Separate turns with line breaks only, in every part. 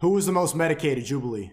Who was the most medicated, Jubilee?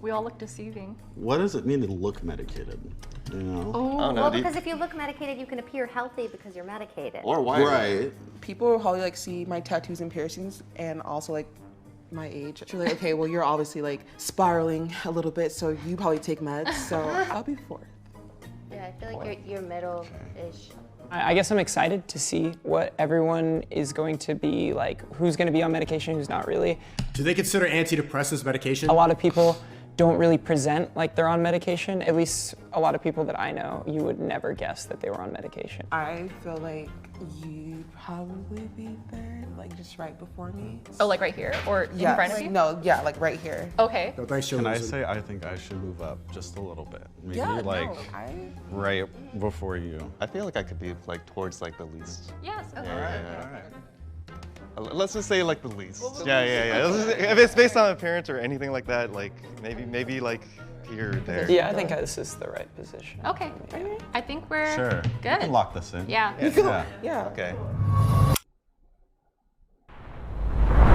We all look deceiving.
What does it mean to look medicated? You know?
Oh,
Well, because if you look medicated, you can appear healthy because you're medicated.
or white.
Right.
People will probably like see my tattoos and piercings and also like my age. They're like, okay, well you're obviously like spiraling a little bit, so you probably take meds. So I'll be fourth.
Yeah, I feel like you're middle-ish.
I guess I'm excited to see what everyone is going to be like, who's going to be on medication, who's not really.
Do they consider antidepressants medication?
A lot of people don't really present like they're on medication. At least a lot of people that I know, you would never guess that they were on medication.
I feel like you'd probably be there, like just right before me.
Oh, like right here or in
Yes.
front of you?
No, yeah, like right here.
Okay.
No, thanks,
Can I
Jubilee.
say I think I should move up just a little bit? Maybe
Yeah,
like
no,
right before you.
I feel like I could be like towards like the least.
Yes. Okay.
Yeah. Let's just say like the least. Yeah. If it's based on appearance or anything like that, like maybe like here or there.
Yeah, I think this is the right position.
Okay. I think we're
Sure.
good.
You can lock this in.
Yeah.
Yeah.
Okay.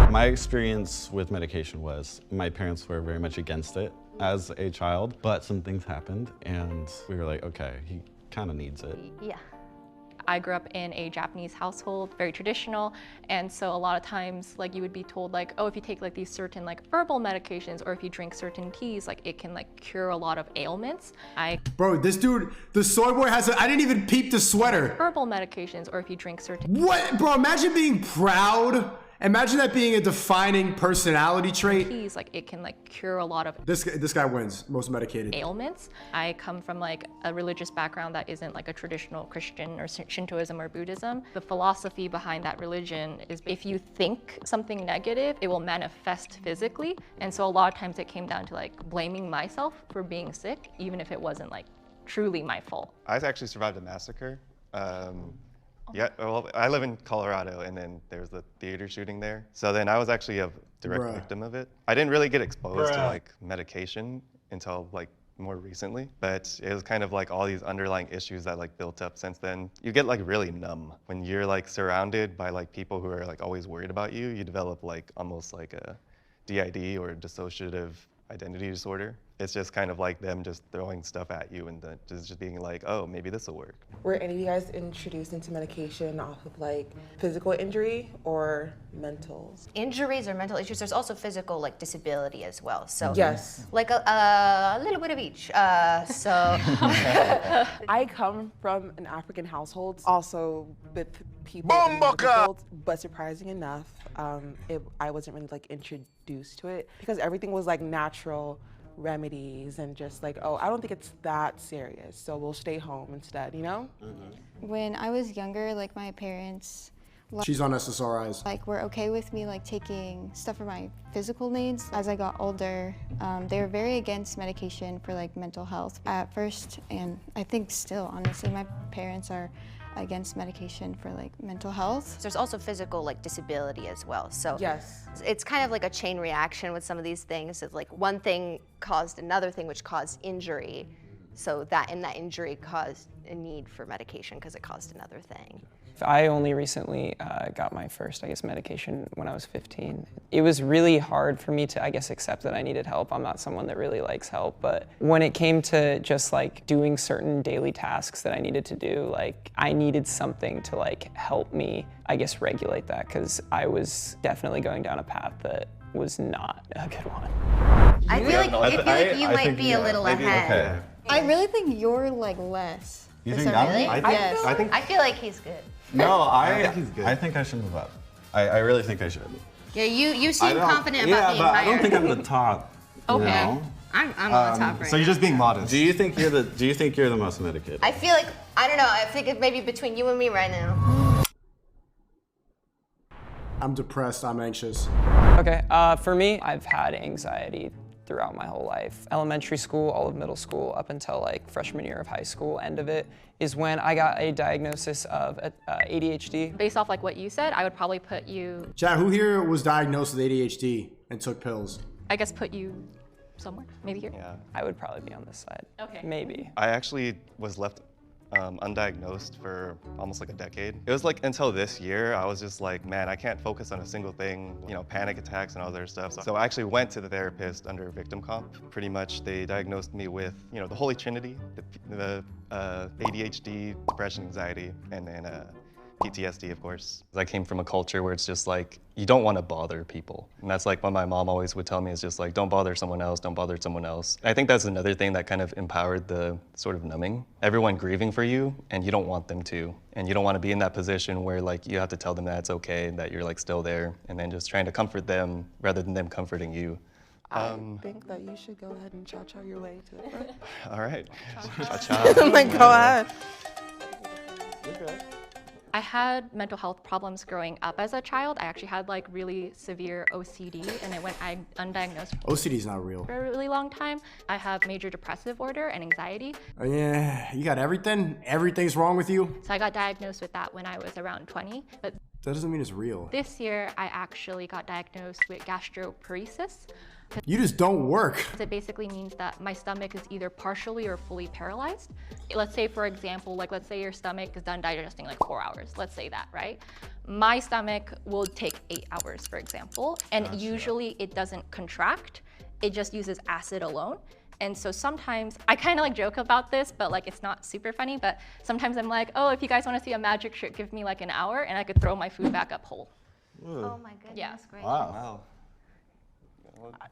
My experience with medication was my parents were very much against it as a child, but some things happened and we were like, okay, he kind of needs it.
Yeah.
I grew up in a Japanese household, very traditional, and so a lot of times like you would be told like, oh, if you take like these certain like herbal medications or if you drink certain teas, like it can like cure a lot of ailments.
Bro, this dude, the soy boy has I didn't even peep the sweater.
Herbal medications or if you drink certain
What? Bro, imagine being proud. Imagine that being a defining personality trait.
teas, like it can like cure a lot of
This guy wins, most medicated.
ailments. I come from like a religious background that isn't like a traditional Christian or Shintoism or Buddhism. The philosophy behind that religion is if you think something negative, it will manifest physically. And so a lot of times it came down to like blaming myself for being sick, even if it wasn't like truly my fault.
I actually survived a massacre. Yeah, well, I live in Colorado, and then there was the theater shooting there. So then I was actually a direct victim of it. I didn't really get exposed to like medication until like more recently, but it was kind of like all these underlying issues that like built up since then. You get like really numb when you're like surrounded by like people who are like always worried about you. You develop like almost like a DID or dissociative identity disorder. It's just kind of like them just throwing stuff at you and just being like, oh, maybe this will work.
Were any of you guys introduced into medication off of like physical injury or mental?
Injuries or mental issues, there's also physical like disability as well. So
Yes.
like a little bit of each.
I come from an African household, also with people in medical fields, but surprising enough, I wasn't really like introduced to it because everything was like natural remedies and just like, oh, I don't think it's that serious, so we'll stay home instead, you know?
When I was younger, like my parents
She's on SSRIs.
like were okay with me like taking stuff for my physical needs. As I got older, they were very against medication for like mental health at first, and I think still, honestly, my parents are against medication for like mental health.
There's also physical like disability as well. So
Yes.
it's kind of like a chain reaction with some of these things. It's like one thing caused another thing which caused injury. So that injury caused a need for medication because it caused another thing.
I only recently got my first, I guess, medication when I was 15. It was really hard for me to, I guess, accept that I needed help. I'm not someone that really likes help, but when it came to just like doing certain daily tasks that I needed to do, like I needed something to like help me, I guess, regulate that, because I was definitely going down a path that was not a good one.
I feel like you might be a little ahead.
Okay.
I really think you're like less.
You
Is
think
that
I'm-
Really?
Yes.
I feel like he's good.
No,
he's good.
I think I should move up. I really think I should.
Yeah, you
I
seem
don't-
confident about
yeah,
being
but
higher.
I don't think I'm the top.
Okay.
You know?
I'm on the top right
So you're
now.
just being modest.
Do you think you're the most medicated?
I feel like, I don't know, I think it may be between you and me right now.
I'm depressed, I'm anxious.
Okay, for me, I've had anxiety throughout my whole life. Elementary school, all of middle school, up until like freshman year of high school, end of it, is when I got a diagnosis of ADHD.
Based off like what you said, I would probably put you,
Chad, who here was diagnosed with ADHD and took pills?
I guess put you somewhere, maybe here.
Yeah.
I would probably be on this side.
Okay.
Maybe.
I actually was left undiagnosed for almost like a decade. It was like until this year, I was just like, man, I can't focus on a single thing, you know, panic attacks and all that stuff. So I actually went to the therapist under victim comp. Pretty much they diagnosed me with, you know, the Holy Trinity, the ADHD, depression, anxiety, and then PTSD, of course. I came from a culture where it's just like, you don't want to bother people. And that's like what my mom always would tell me, is just like, don't bother someone else, don't bother someone else. I think that's another thing that kind of empowered the sort of numbing. Everyone grieving for you, and you don't want them to. And you don't want to be in that position where like you have to tell them that it's okay, that you're like still there, and then just trying to comfort them rather than them comforting you.
I think that you should go ahead and cha-cha your way to the front.
All right. Cha-cha.
I'm like, go ahead.
You're good.
I had mental health problems growing up as a child. I actually had like really severe OCD, and it went undiagnosed
OCD is not real.
for a really long time. I have major depressive disorder and anxiety.
Oh, yeah, you got everything? Everything's wrong with you?
So I got diagnosed with that when I was around 20. But
That doesn't mean it's real.
this year, I actually got diagnosed with gastroparesis.
You just don't work.
It basically means that my stomach is either partially or fully paralyzed. Let's say, for example, let's say your stomach is done digesting like 4 hours. Let's say that, right? My stomach will take 8 hours, for example, and usually it doesn't contract. It just uses acid alone. And so sometimes, I kind of like joke about this, but like it's not super funny, but sometimes I'm like, oh, if you guys want to see a magic trick, give me like an hour and I could throw my food back up whole.
Oh my goodness,
Yeah.
great.
Wow.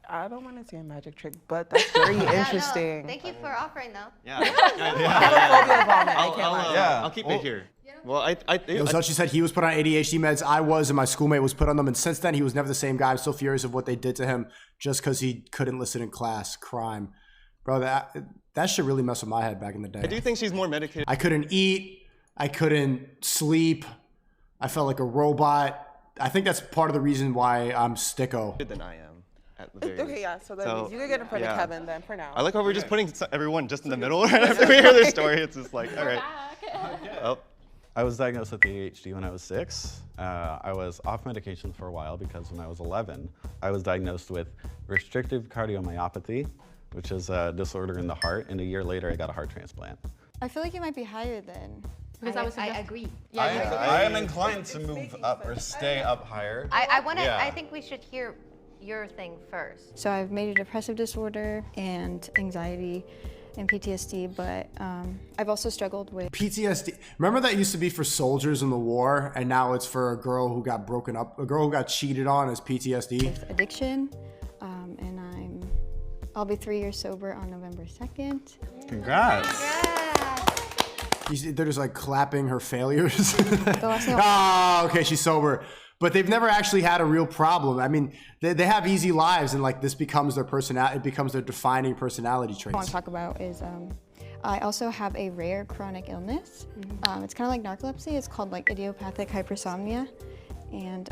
I don't want to see a magic trick, but that's very interesting.
No, thank you for offering though.
Yeah.
Yeah.
I'll keep it here. Well,
It was what she said. He was put on ADHD meds. I was, and my schoolmate was put on them. And since then, he was never the same guy. I'm so furious of what they did to him just because he couldn't listen in class. Crime. Bro, that shit really messed with my head back in the day.
I do think she's more medicated.
I couldn't eat. I couldn't sleep. I felt like a robot. I think that's part of the reason why I'm sticko.
Than I am. At the very
Okay, yeah, so that
So,
means you can get in front
yeah.
of Kevin then for now.
I like how we're just putting everyone just in the middle after we hear their story. It's just like, all right. Oh,
I was diagnosed with ADHD when I was 6. I was off medication for a while because when I was 11, I was diagnosed with restrictive cardiomyopathy, which is a disorder in the heart, and a year later I got a heart transplant.
I feel like it might be higher then.
Because
I agree.
I am inclined to move up or stay up higher.
I want to.
Yeah.
I think we should hear your thing first.
So I have major depressive disorder and anxiety and PTSD, but I've also struggled with
PTSD. Remember that used to be for soldiers in the war, and now it's for a girl who got broken up, a girl who got cheated on as PTSD.
addiction, and I'll be 3 years sober on November 2nd.
Congrats.
They're just like clapping her failures.
The last thing
Oh, okay, she's sober. But they've never actually had a real problem. I mean, they have easy lives, and like this becomes their personality. It becomes their defining personality
I want
traits.
to talk about is I also have a rare chronic illness. It's kind of like narcolepsy. It's called like idiopathic hypersomnia. And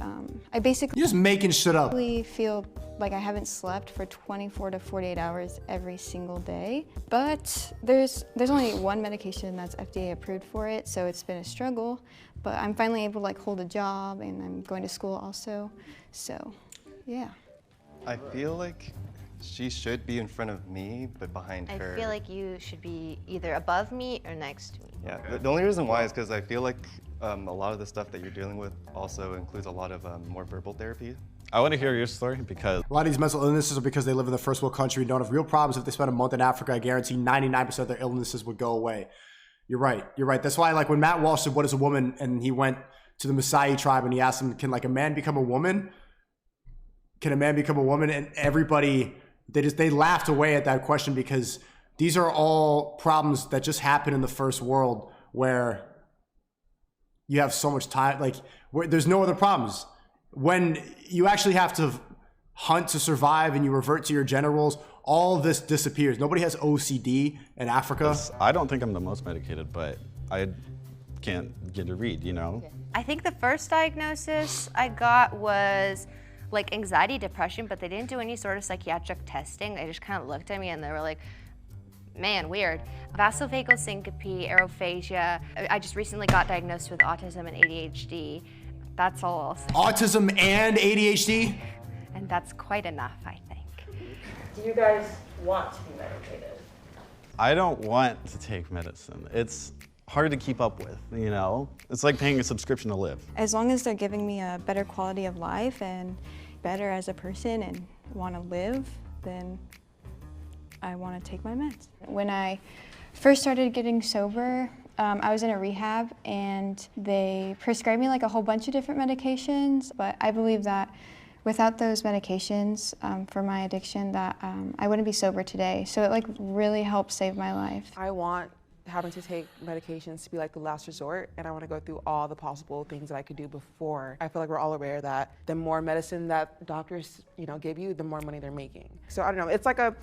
I basically
You're just making shit up.
feel like I haven't slept for 24 to 48 hours every single day. But there's only one medication that's FDA approved for it, so it's been a struggle. But I'm finally able to like hold a job, and I'm going to school also. So, yeah.
I feel like she should be in front of me, but behind her.
I feel like you should be either above me or next to me.
Yeah, the only reason why is because I feel like a lot of the stuff that you're dealing with also includes a lot of more verbal therapy.
I want to hear your story because
A lot of these mental illnesses are because they live in the first world country and don't have real problems. If they spent a month in Africa, I guarantee 99% of their illnesses would go away. You're right. You're right. That's why, like, when Matt Walsh said, "What is a woman?" and he went to the Maasai tribe and he asked them, "Can like a man become a woman? Can a man become a woman?" And everybody they laughed away at that question because these are all problems that just happen in the first world where you have so much time. Like, where there's no other problems. When you actually have to hunt to survive and you revert to your genitals, all of this disappears. Nobody has OCD in Africa.
I don't think I'm the most medicated, but I can't get to read, you know?
I think the first diagnosis I got was like anxiety, depression, but they didn't do any sort of psychiatric testing. They just kind of looked at me and they were like, man, weird. Vasovagal syncope, aerophagia. I just recently got diagnosed with autism and ADHD. That's all I'll say.
Autism and ADHD?
And that's quite enough, I think.
Do you guys want to be medicated?
I don't want to take medicine. It's hard to keep up with, you know? It's like paying a subscription to live.
As long as they're giving me a better quality of life and better as a person and want to live, then I want to take my meds. When I first started getting sober, I was in a rehab and they prescribed me like a whole bunch of different medications, but I believe that without those medications for my addiction that I wouldn't be sober today. So it like really helped save my life.
I want having to take medications to be like the last resort, and I want to go through all the possible things that I could do before. I feel like we're all aware that the more medicine that doctors, give you, the more money they're making. So I don't know, it's like a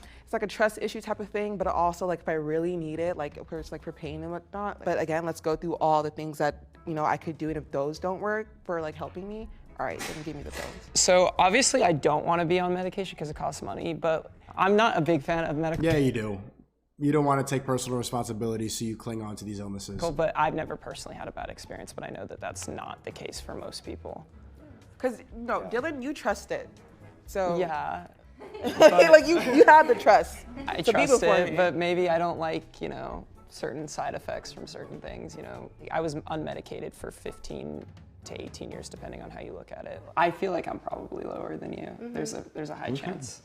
trust issue type of thing, but also like if I really need it, like of course like for pain and whatnot. But again, let's go through all the things that I could do, and if those don't work for like helping me, all right, then give me the pills.
So obviously I don't want to be on medication because it costs money, but I'm not a big fan of medical.
Yeah, you do. You don't want to take personal responsibility, so you cling on to these illnesses.
But I've never personally had a bad experience, but I know that that's not the case for most people.
Because, Dylan, you trust it. So
Yeah.
like you have the trust.
I
So be
trust
before
it,
me.
but maybe I don't like, certain side effects from certain things, I was unmedicated for 15 to 18 years, depending on how you look at it. I feel like I'm probably lower than you. There's a high chance.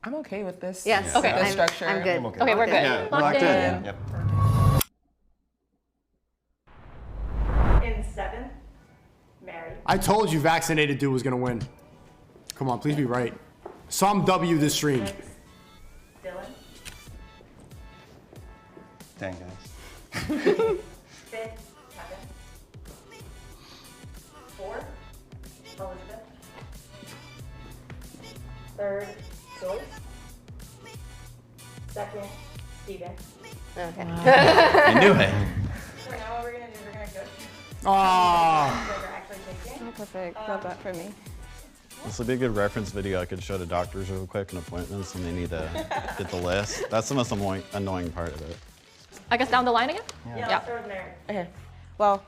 I'm okay with this.
Yes.
Okay.
This
I'm,
structure.
I'm good.
Okay, we're good.
Yeah,
Locked
locked in.
in.
Yep.
In 7th, Mary.
I told you vaccinated dude was gonna win. Come on, please be right. Some W this stream.
6th, Dylan.
Dang, guys.
5th, Kevin. 4th, Elizabeth. 3rd, Joyce. 2nd, Steven.
Okay.
I knew it.
So now what we're gonna do, we're gonna go
Oh,
through what we're actually taking.
Perfect, love that for me.
This would be a good reference video I could show to doctors real quick and appointments when they need to get the list. That's the most annoying part of it.
I guess down the line again?
Yeah, let's start with Mary.
Okay. Well,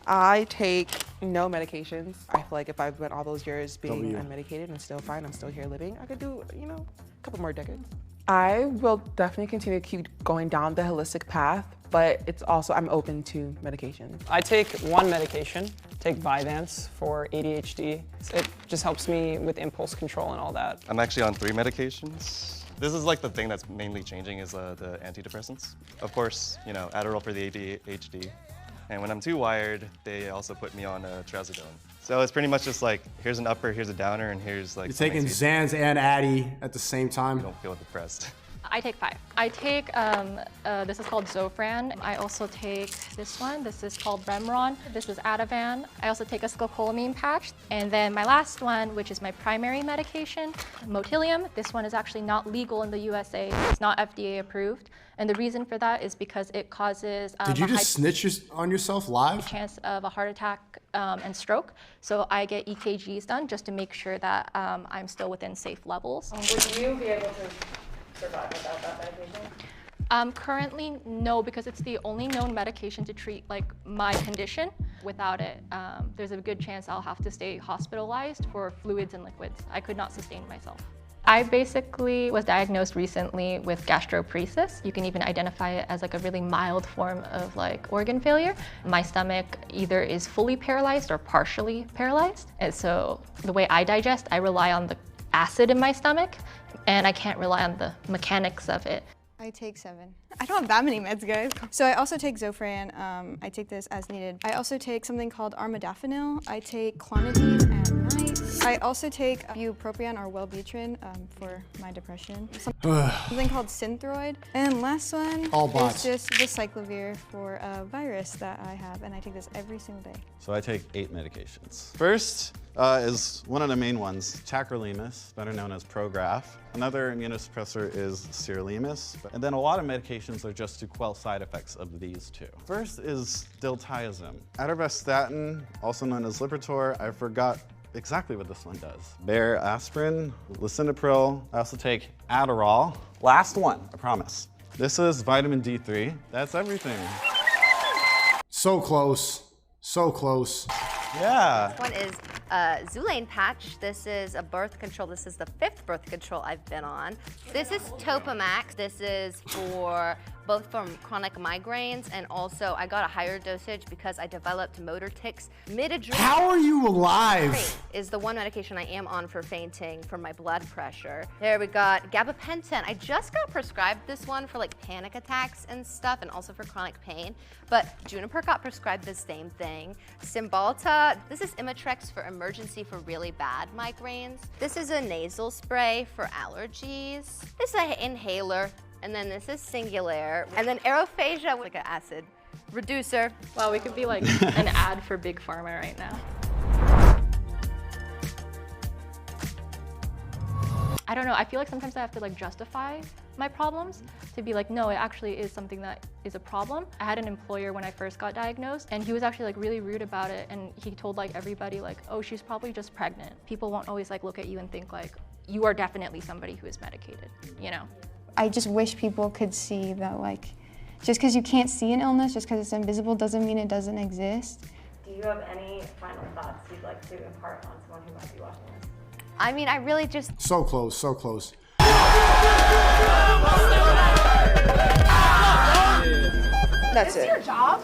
I take no medications. I feel like if I went all those years being
W.
unmedicated and still fine, I'm still here living, I could do, a couple more decades. I will definitely continue to keep going down the holistic path, but it's also, I'm open to medication.
I take one medication, take Vyvanse for ADHD. It just helps me with impulse control and all that.
I'm actually on 3 medications. This is like the thing that's mainly changing is the antidepressants. Of course, Adderall for the ADHD. And when I'm too wired, they also put me on trazodone. So it's pretty much just like, here's an upper, here's a downer, and here's like...
you're taking Xans and Addy at the same time.
You don't feel depressed.
I take 5. I take, this is called Zofran. I also take this one. This is called Remron. This is Ativan. I also take a scopolamine patch. And then my last one, which is my primary medication, Motilium. This one is actually not legal in the USA. It's not FDA approved. And the reason for that is because it causes
Did you just snitch on yourself live?
chance of a heart attack and stroke. So I get EKGs done just to make sure that I'm still within safe levels.
Would you be able to survive without that medication?
Currently, no, because it's the only known medication to treat my condition. Without it, there's a good chance I'll have to stay hospitalized for fluids and liquids. I could not sustain myself. I basically was diagnosed recently with gastroparesis. You can even identify it as a really mild form of organ failure. My stomach either is fully paralyzed or partially paralyzed. And so the way I digest, I rely on the acid in my stomach, and I can't rely on the mechanics of it.
I take 7. I don't have that many meds, guys. So I also take Zofran. I take this as needed. I also take something called armodafinil. I take clonidine at night. I also take bupropion or Wellbutrin for my depression. Something called Synthroid. And last one
All
is
bots.
just the cyclovir for a virus that I have, and I take this every single day.
So I take 8 medications. First is one of the main ones, tacrolimus, better known as Prograf. Another immunosuppressor is sirolimus. And then a lot of medications are just to quell side effects of these two. First is diltiazem. Atorvastatin, also known as Lipitor. I forgot exactly what this one does. Bayer aspirin, lisinopril. I also take Adderall. Last one, I promise. This is vitamin D3. That's everything.
So close. So close.
Yeah.
This one is Xulane patch. This is a birth control. This is the 5th birth control I've been on. This is Topamax. This is for both from chronic migraines and also I got a higher dosage because I developed motor tics mid-adrenal.
How are you alive?
Is the one medication I am on for fainting for my blood pressure. There we got gabapentin. I just got prescribed this one for like panic attacks and stuff and also for chronic pain, but Juniper got prescribed the same thing. Cymbalta, this is Imitrex for emergency for really bad migraines. This is a nasal spray for allergies. This is an inhaler. And then this is Singulair. And then Aerophagia, like an acid reducer.
Wow, we could be like an ad for Big Pharma right now. I don't know, I feel like sometimes I have to like justify my problems to be like, no, it actually is something that is a problem. I had an employer when I first got diagnosed and he was actually like really rude about it. And he told like everybody like, oh, she's probably just pregnant. People won't always like look at you and think like, you are definitely somebody who is medicated, you know?
I just wish people could see that, like, just because you can't see an illness, just because it's invisible, doesn't mean it doesn't exist.
Do you have any final thoughts you'd like to impart on someone who might be watching this?
I mean, I really just...
So close, so close.
That's it.
Your job?